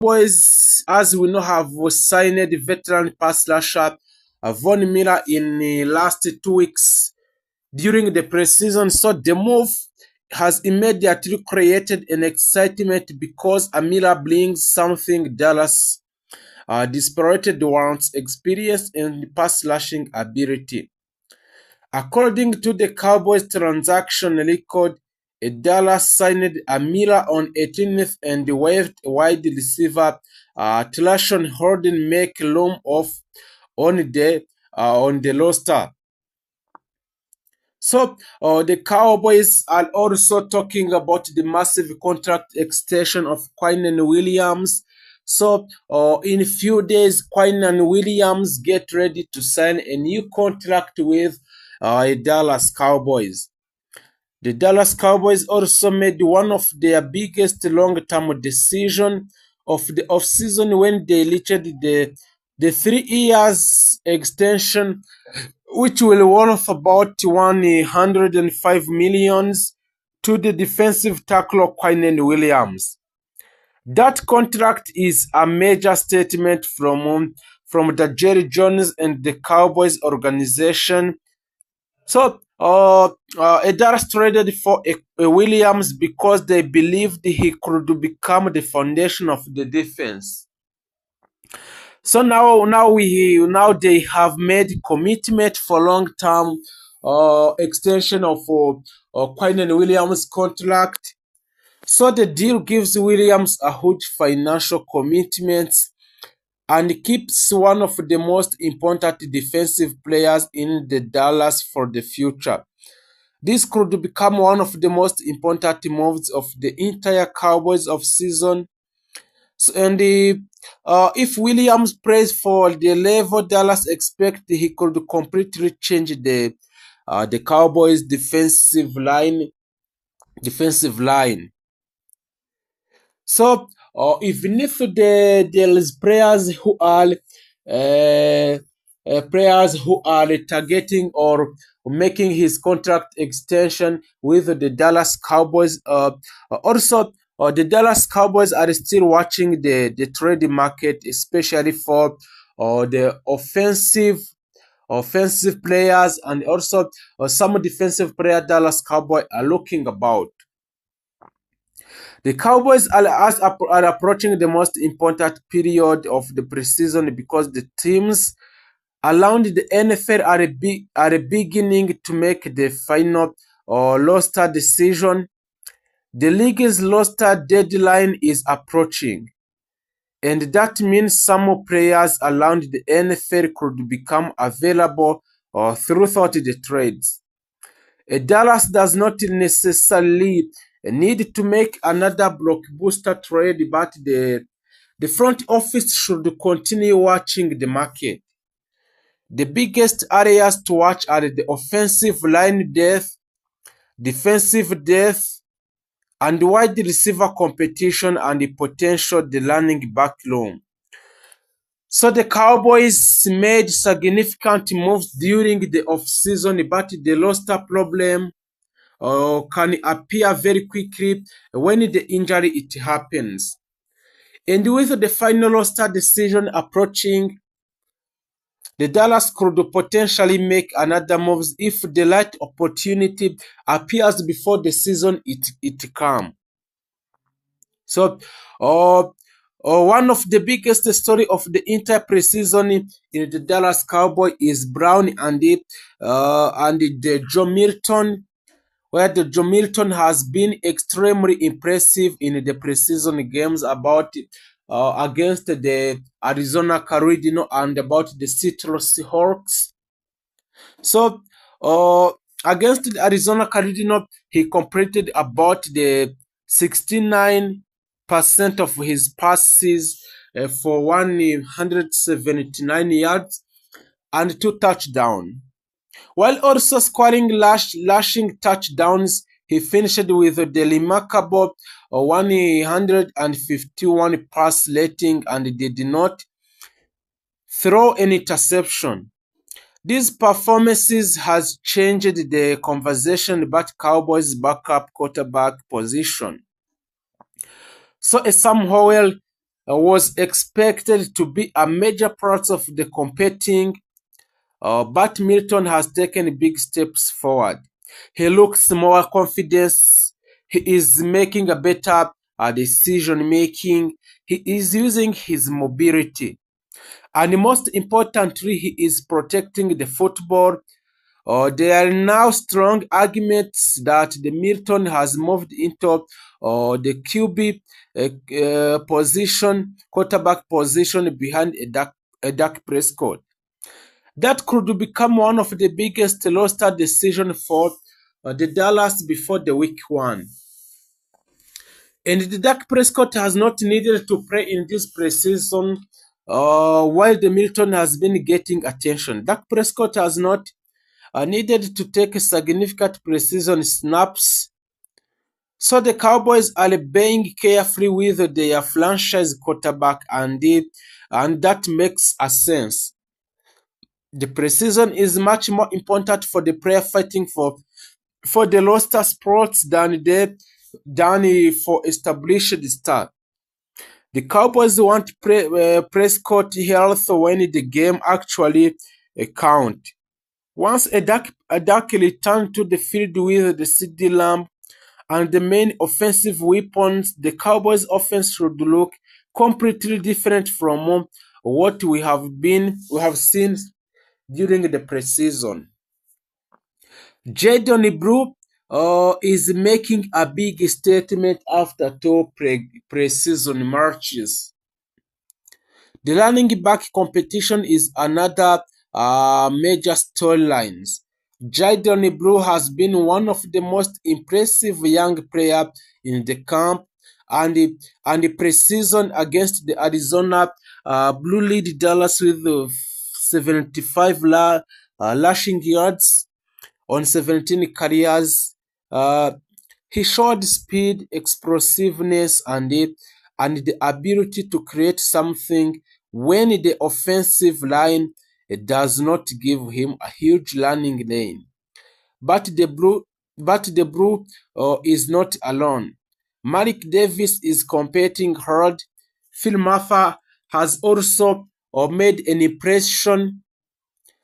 Boys, as we know, have signed the veteran pass rusher Von Miller in the last 2 weeks during the preseason. So the move has immediately created an excitement because Miller brings something Dallas desperately wants: experience and pass rushing ability. According to the Cowboys transaction record, Dallas signed Miller on 18th and waived wide receiver Tlashawn Holden make room on the roster. So the Cowboys are also talking about the massive contract extension of Quinnen Williams. So in a few days, Quinnen Williams get ready to sign a new contract with Dallas Cowboys. The Dallas Cowboys also made one of their biggest long-term decisions of the offseason when they reached the 3 years extension, which will worth about $105 million to the defensive tackle Quinnen Williams. That contract is a major statement from the Jerry Jones and the Cowboys organization. So, Dallas traded for a Williams because they believed he could become the foundation of the defense. So now they have made commitment for long-term extension of Quinnen Williams' contract. So the deal gives Williams a huge financial commitment and keeps one of the most important defensive players in the Dallas for the future. This could become one of the most important moves of the entire Cowboys offseason. So, and if Williams plays for the level Dallas expect, he could completely change the Cowboys' defensive line. So, even if there is players who are targeting or making his contract extension with the Dallas Cowboys, also the Dallas Cowboys are still watching the trade market, especially for the offensive players, and also some defensive players Dallas Cowboys are looking about. The Cowboys are approaching the most important period of the preseason because the teams around the NFL are beginning to make the final roster decision. The league's roster deadline is approaching, and that means some players around the NFL could become available throughout the trades. Dallas does not necessarily need to make another blockbuster trade, but the front office should continue watching the market. The biggest areas to watch are the offensive line depth, defensive depth, and wide receiver competition, and the potential the running back room. So the Cowboys made significant moves during the offseason, but the roster problem can appear very quickly when the injury happens. And with the final roster decision approaching, the Dallas could potentially make another move if the right opportunity appears before the season it comes. So, one of the biggest story of the entire preseason in the Dallas Cowboys is Brown and the Joe Milton, where the Joe Milton has been extremely impressive in the preseason games against the Arizona Cardinals and about the Seattle Seahawks. So, against the Arizona Cardinals, he completed about the 69% of his passes for 179 yards and 2 touchdowns. While also scoring lashing touchdowns, he finished with the remarkable 151 pass rating and did not throw an interception. These performances has changed the conversation about Cowboys' backup quarterback position. So Sam Howell was expected to be a major part of the competing, but Milton has taken big steps forward. He looks more confident. He is making a better decision making. He is using his mobility. And most importantly, he is protecting the football. There are now strong arguments that the Milton has moved into the QB position, quarterback position behind a Dak Prescott. That could become one of the biggest roster decision for the Dallas before the week one. And the Dak Prescott has not needed to play in this preseason while the Milton has been getting attention. Dak Prescott has not needed to take significant preseason snaps. So the Cowboys are being carefree with their franchise quarterback, and that makes a sense. The preseason is much more important for the player fighting for the roster spots than for established stars. The Cowboys want Prescott health when the game actually counts. Once a Dak returned to the field with the CD Lamb and the main offensive weapons, the Cowboys' offense should look completely different from what we have seen during the preseason. Jadon Brew is making a big statement after two preseason matches. The running back competition is another major storyline. Jadon Brew has been one of the most impressive young players in the camp, and the preseason against the Arizona Blue lead Dallas with 75 rushing yards on 17 carries. He showed speed, explosiveness, and the ability to create something when the offensive line does not give him a huge running lane. But the Blue is not alone. Malik Davis is competing hard. Phil Maffer has also made an impression.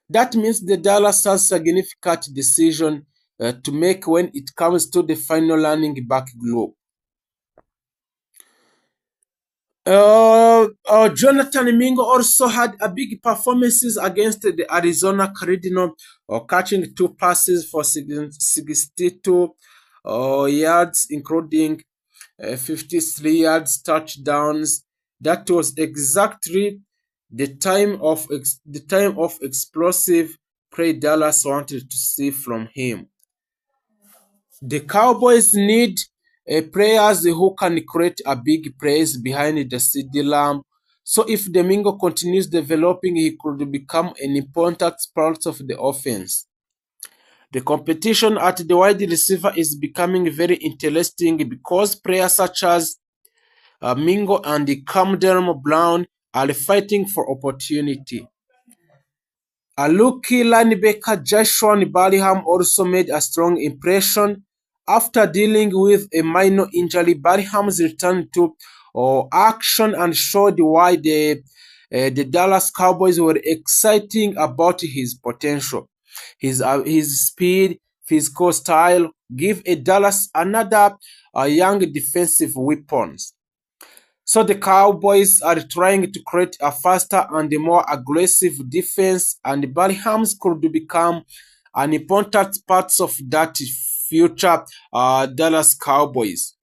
That means the Dallas has a significant decision to make when it comes to the final running back group. Jonathan Mingo also had a big performances against the Arizona Cardinals, catching 2 passes for 62 yards, including 53 yards touchdowns. That was exactly the time of explosive play Dallas wanted to see from him. The Cowboys need players who can create a big plays behind the CD Lamb. So if Domingo continues developing, he could become an important part of the offense. The competition at the wide receiver is becoming very interesting because players such as Mingo and Camden Brown are fighting for opportunity. A rookie linebacker Joshua Barham also made a strong impression. After dealing with a minor injury, Barham's returned to action and showed why the Dallas Cowboys were exciting about his potential. His speed, physical style give a Dallas another young defensive weapons. So the Cowboys are trying to create a faster and a more aggressive defense, and Barhams could become an important part of that future Dallas Cowboys.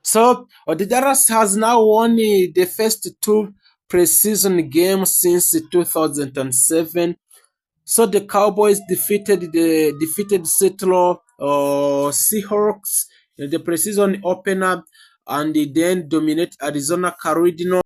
So the Dallas has now won the first 2 preseason games since 2007. So the Cowboys defeated Seattle Seahawks in the preseason opener, and they then dominate Arizona Cardinals